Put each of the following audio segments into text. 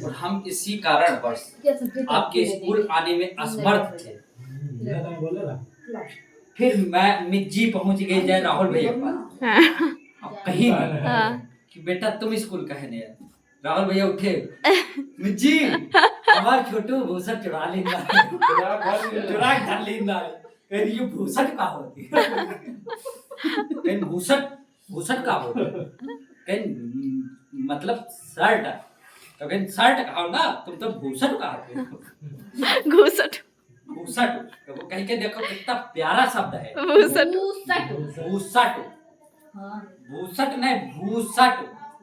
और हम इसी कारणवश आपके स्कूल आने में असमर्थ थे। फिर मैं मिज्जी पहुंच गई जय राहुल भैया के पास। अब कहीं कि बेटा तुम स्कूल कहे नहीं आए। राहुल भैया उठे, मिज्जी हमार छोटू भूसट चुरा लेना चुरा धर लेना कहीं ये भूसट का होती कहीं भूसट का होती कहीं मतलब शर्ट तो कहीं शर्ट कहा ना तुम तो भूसट का होते घूसट भूसट तो वो कह के देखो कितना प्यारा शब्द है भूसट भूसट भूसट नहीं भूसट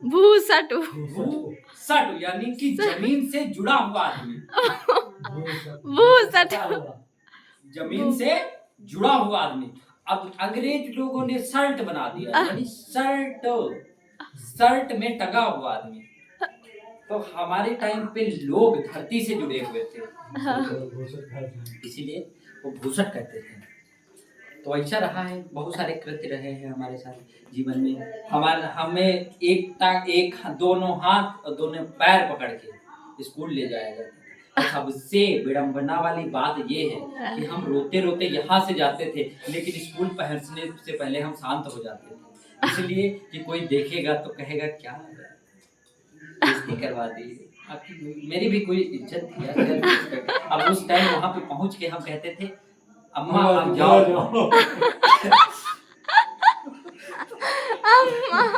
भूसट भूसट यानी कि जमीन से जुड़ा हुआ आदमी भूसट जमीन से जुड़ा हुआ आदमी। अब अंग्रेज लोगों ने शर्ट बना दिया यानी शर्ट शर्ट में टंगा हुआ आदमी। तो हमारे टाइम पे लोग धरती से जुड़े हुए थे इसीलिए वो भूसट कहते थे। तो ऐसा रहा है बहुत सारे कृत्य रहे हैं हमारे साथ जीवन में। हमें एक दोनों हाथ और दोनों पैर पकड़ के स्कूल ले जाया जाता है। सबसे विडंबना वाली बात ये है कि हम रोते रोते यहाँ से जाते थे लेकिन स्कूल पहुँचने से पहले हम शांत हो जाते थे इसलिए कि कोई देखेगा तो कहेगा क्या बेइज्जती करवा दी। मेरी भी कोई इज्जत थी। अब उस टाइम वहाँ पे पहुँच के हम कहते थे अम्मा आप जाओ अम्मा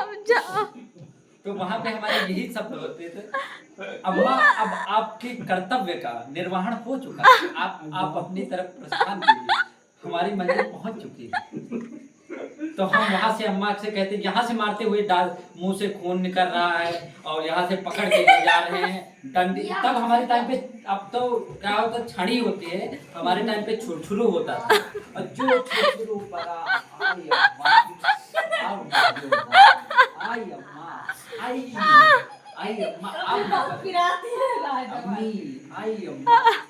आप जाओ। तो वहाँ पे हमारे यही शब्द होते थे अम्मा अब आपके कर्तव्य का निर्वहन हो चुका है आप अपनी तरफ प्रस्थान कीजिए हमारी मंजिल पहुँच चुकी है। तो हम वहाँ से अम्मा से कहते यहाँ से मारते हुए मुंह से खून निकल रहा है और यहाँ से पकड़ के ले जा रहे हैं डंडी। तब हमारे टाइम पे अब तो क्या होता छड़ी होती है हमारे टाइम पे छुरछुरू होता था और जो छुरछुरू पड़ा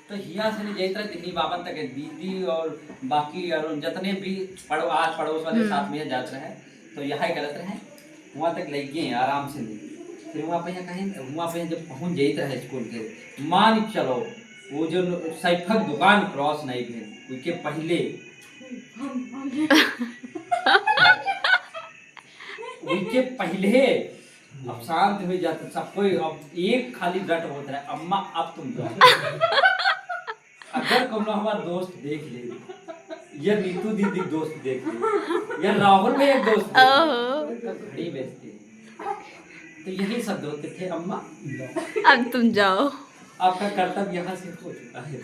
तो हिया से नहीं जाता दिल्ली बाबन तक दीदी और बाकी और जितने भी आस पड़ोस वाले साथ में जाते रहे तो यहाँ गलत रहे वहाँ तक लग गए आराम से नहीं। फिर वहाँ पे कहीं वहाँ पे जब पहुँच जाते रहे स्कूल के मान चलो वो जो सैफक दुकान क्रॉस नहीं भेल उसके पहले उनके पहले अब शांत हो जाते सब कोई अब एक खाली रट होता है अम्मा अब तुम जाओ। अगर कोनो हमारा दोस्त देख ले या नीतू दीदी दोस्त देख ले या राहुल में एक दोस्त तो घड़ी बेचते तो यही शब्द होते थे अम्मा अब तुम जाओ। आपका कर्तव्य यहाँ से हो चुका है।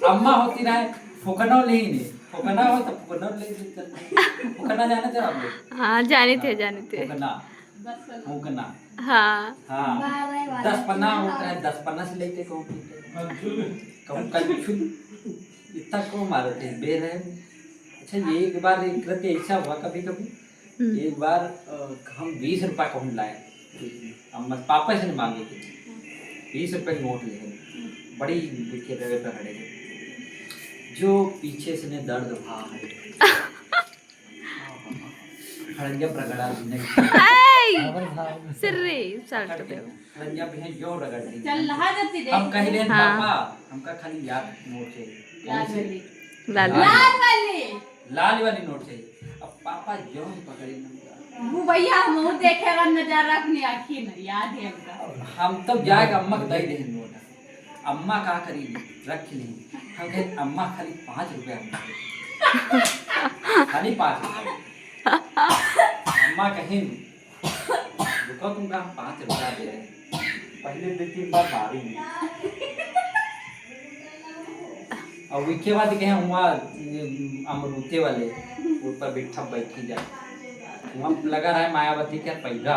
अम्मा होती रहे फुकना ले ही नहीं फुकना हो तो फुकना ले फुकना जाने थे आप लोग। हाँ जाने थे फुकना फुकना हाँ हाँ 10 पन्ना होता है 10 पन्ना से लेते कहूँ कभी इतना क्यों मारते हैं बेर है। अच्छा ये एक बार एक कृत्य ऐसा हुआ कभी कभी एक बार हम 20 रुपये कहूँ लाए अम्मा पापा से मांगे थे 20 रुपये नोट ले बड़ी दिक्कत खड़े थे जो पीछे से ने दर्द भा है खड़ंजा प्रगड़ा सिर्री साल्ट पे खड़ंजा पे है जो रगड़ दी हम कह रहे हैं पापा हमका खाली याद नोट चाहिए लाल वाली नोट चाहिए। अब पापा जो पकड़े वो भैया मुंह देखेगा नजारा अपनी आँखी में याद है हमका। हम तब जाएगा अम्मा को दे दे नोट अम्मा का करी रख ली हम कहे अम्मा खाली 5 रुपए खाली 5 रुपए अम्मा कहीं रुको तुम कहा 5 रुपया दे रहे पहले 2-3 बार मारी और उसके बाद कहे वहाँ अमरूते वाले ऊपर बिठा बैठी जाए वहाँ लगा रहा है मायावती क्या पैदा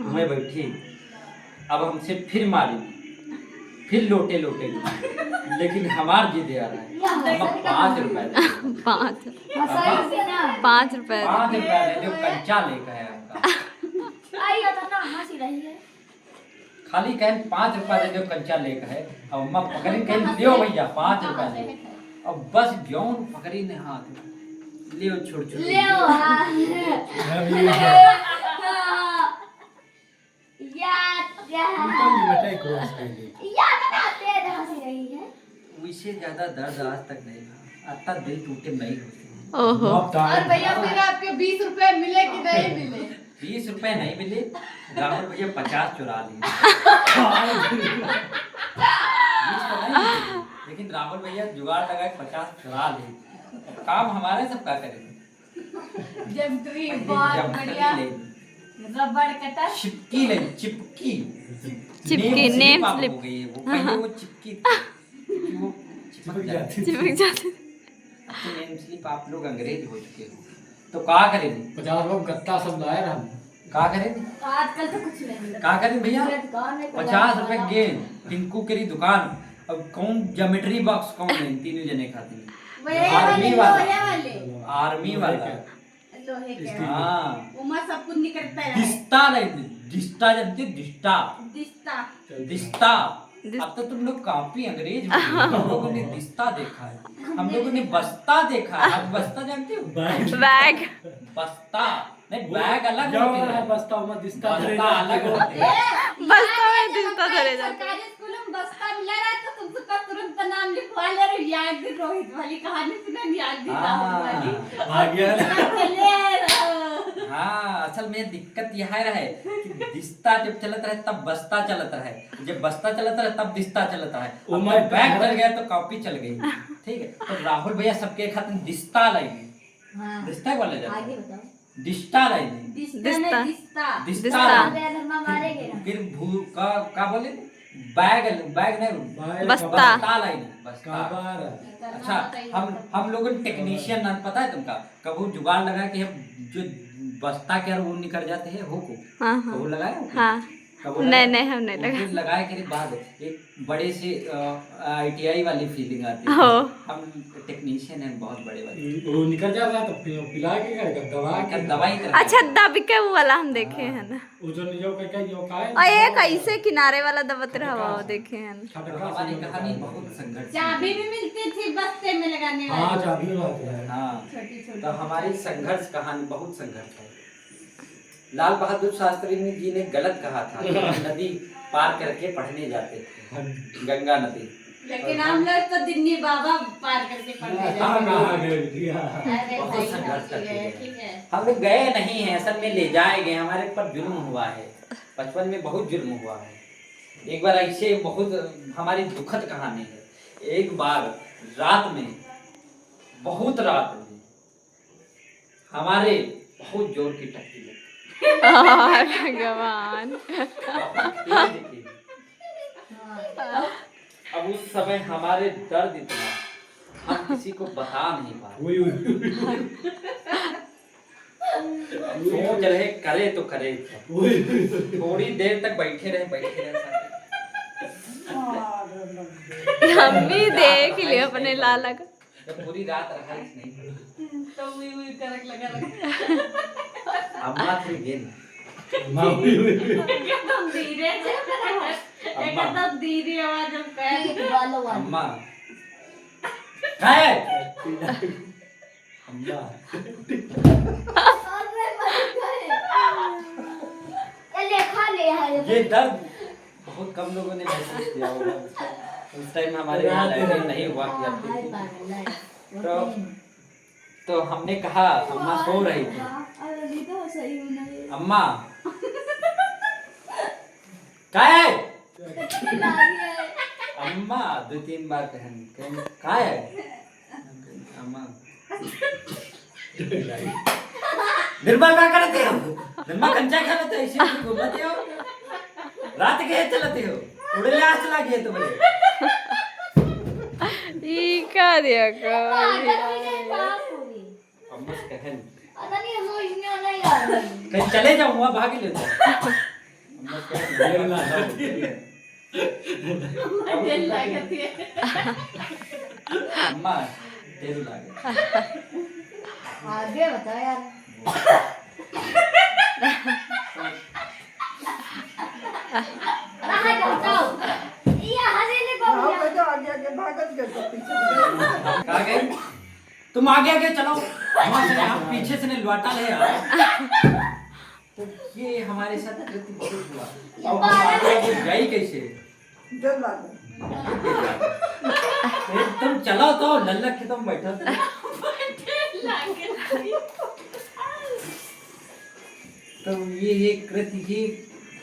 मैं बैठी अब हमसे फिर मारी फिर लोटे लोटे लेकिन हमार जी दे आ रहा है 5 रुपए 5 रुपए 5 रुपए जो कंचा लेकर है खाली कहें 5 रुपए दे जो कंचा लेकर है अब अम्मा पकड़ी कहें लियो भैया 5 रुपए दे अब बस ग्यों पकड़ी ने हाथ लियो छोड़ छोड़ क्रॉस कर ली। याद आते हैं हंसी रही है। उससे ज्यादा दर्द आज तक नहीं था, आता दिल टूटे नहीं होते। ओहो और भैया फिर आपके 20 रुपए मिले कि नहीं मिले? 20 रुपए नहीं मिले, राहुल भैया 50 चुरा लिए। 20 तो नहीं मिले, लेकिन राहुल भैया जुगाड़ लगा के 50 चुरा लिए। काम हमारे सब का करेंगे। जमतरी बहुत बढ़िया रबड़ कटर चिपकी नहीं, चिपकी चिपकी, नेम आप स्लिप। हो गई है वो, पहले वो चिपकी थी, क्योंकि वो चिपक जाती। चिपक जाते। अब तो नेम स्लिप आप लोग अंग्रेज हो चुके हो, तो क्या करेंगे? 50 रुपये गत्ता सब लाए रहा हम। क्या करेंगे? आजकल तो कुछ नहीं मिलता। क्या करें भैया? दुकान में 50 रुपए गेंद, टिंकू की दुकान। अब कौन ज्योमेट्री बॉक्स कौन है? तीनों जने खाते हैं। आर्मी वाला, आर्मी वाला, लोहे के हाँ, उमा सब कुछ निकलता है। दिस्ता नहीं, दिस्ता जानते? दिस्ता, दिस्ता दिस्ता। अब तो तुम लोग काफी अंग्रेज हो गए। हम लोगों ने दिस्ता देखा है, हम लोगों ने बस्ता देखा है। आप बस्ता जानते हो? बैग बस्ता नहीं, बैग अलग जो होते है हैं, बस्ता में दिस्ता बस्ता अलग होते हैं। बस्ता में दिस्ता धरे जाते। सरकारी स्कूल में बस्ता मिला रहा है तो तुमसे का तुरंत नाम लिखवा ले रहे। याद दी रोहित वाली कहानी सुना, याद दी राहुल वाली। आ गया। चले हाँ, असल में दिक्कत यह रहे कि दिस्ता जब चलत रहे तब बस्ता चलत रहे, जब बस्ता चलत रहे तब दिस्ता चलत रहे। ओ अब माय जब बैग गॉड। चल गया तो कॉपी चल गई। ठीक है, तो राहुल भैया सबके खाते दिस्ता लाएंगे। हाँ। दिस्ता बोले जाता आगे है, बताओ। दिस्ता लाएंगे। दिस्ता ने दिस्ता दिस्ता अबे धर्मा मारेंगे ना। फिर भू का बोले, बैग बैग नहीं, बस्ता। बस्ता लाएंगे, बस्ता। काबार। अच्छा, हम लोगों ने टेक्नीशियन पता है तुमका, कबू जुगाड़ लगा के हम जो बस्ता के वो निकल जाते हैं हो को, हाँ कबू हाँ लगाए हो? हाँ। कबू नहीं लगाए? नहीं हम नहीं उस लगा। दिन लगाए के बाद एक बड़े से ITI वाली फीलिंग आती है। हो। हम टेक्नीशियन हैं बहुत बड़े वाले, वो निकल जाता है तो पिला के करेगा, दबा के। दवाई कर अच्छा दबिके वो वाला हम देखे हैं ना। वो जो यो का यो का है। और एक ऐसे किनारे वाला दबत रहा वो देखे हैं। छटका हमारी से कहानी बहुत संघर्ष। चाबी भी मिलती थी बस्ते में लगाने हाँ वाली, चाबी रहती है। हाँ, छोटी छोटी। तो हमारी संघर्ष कहानी बहुत संघर्ष है। लाल बहादुर शास्त्री जी ने गलत कहा था कि हम नदी पार करके पढ़ने जाते थे, गंगा नदी। लेकिन हम लोग तो दिन्नी बाबा पार करके पढ़ने हाँ जाते कहाँ गए? हैं। बहुत अरे संघर्ष सही करते है, हैं। ठीक है। हम लोग गए नहीं हैं, असल में ले जाए गए, हमारे ऊपर जुल्म हुआ है। बचपन में बहुत जुल्म हुआ है। एक बार ऐसे बहुत हमारी दुखद कहानी है। एक बार रात में, बहुत रात में, हमारे बहुत जोर की टक्की लगी। भगवान। बहुत तेज थी। अब उस समय हमारे दर्द इतना, हम किसी को बता नहीं पा रहे। सोच रहे करे तो करे क्या? थोड़ी देर तक बैठे रहे हम भी देख लिए अपने लाला का। जब पूरी रात रहा नहीं। तो उई करक लगा रखा। अम्मा थी गेंद, एकदम धीरे से एकदम धीरे आवाज में कह वालो वालो। अम्मा है अम्मा। अरे मर गए। ये खा ले है। ये दर्द बहुत कम लोगों ने महसूस किया होगा। उस टाइम हमारे यहाँ लाइट नहीं हुआ करती थी। तो हमने कहा, अम्मा सो रही थी, अरे तो सही होना है। अम्मा क्या है? अम्मा 2-3 बार कहन क्या है? अम्मा निर्मल क्या करते हो? निर्मल कंचा खा लेते हो, ऐसे ही घूमते हो, रात के चलते हो, उड़े आज चला गए तो बोले ई का दिया को। अम्मा से कहन अरे नहीं समझ में नहीं आ रहा। कहीं चले जाऊँ वहाँ भाग ले जाओ। अम्मा से कहन दिल लगती है। अम्मा तेरू लागे। आगे बताओ यार। कहाँ जाओ? ये हंसी ने को कहाँ गए? तुम आगे आगे चलो, वहाँ से आप पीछे से ने लौटा ले आओ। तो ये हमारे साथ कृत्य बहुत हुआ। अब हम आगे आगे गए कैसे? तुम चलो तो लल्ला के तुम बैठो तो। तो ये कृति ही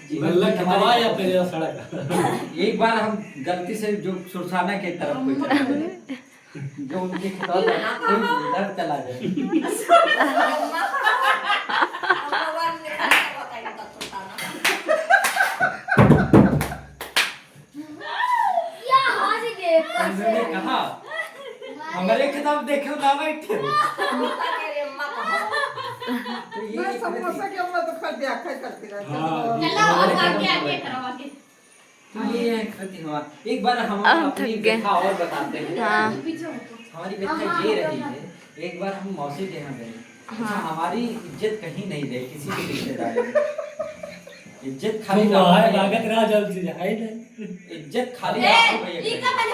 जीवन बल्ला की खतवा हमारी- या फिर ये सड़क एक बार हम गलती से जो सुरसाना के तरफ को चले गए, जो उनके खिलाफ उधर चला जाए। या हार गए उन्होंने कहा हमारे खिताब देखो ना बैठे। तो ये एक समोसा कृति- के अम्मा तो खा दिया खा करती रहती हाँ, है। चलो अब आगे आगे करो आगे। तो ये है कृति हुआ। एक बार हम हम अपनी थक गए। व्यथा और बताते हैं। हाँ। हमारी व्यथा ये रही है, एक बार हम मौसी के यहाँ गए। अच्छा, हमारी इज्जत कहीं नहीं रही किसी भी रिश्तेदार में। इज्जत खाली तुम रामू आए भैया लागत रहा जल्द से जाए नहीं इज्जत खाली ए, रामू भैया की इनका रही।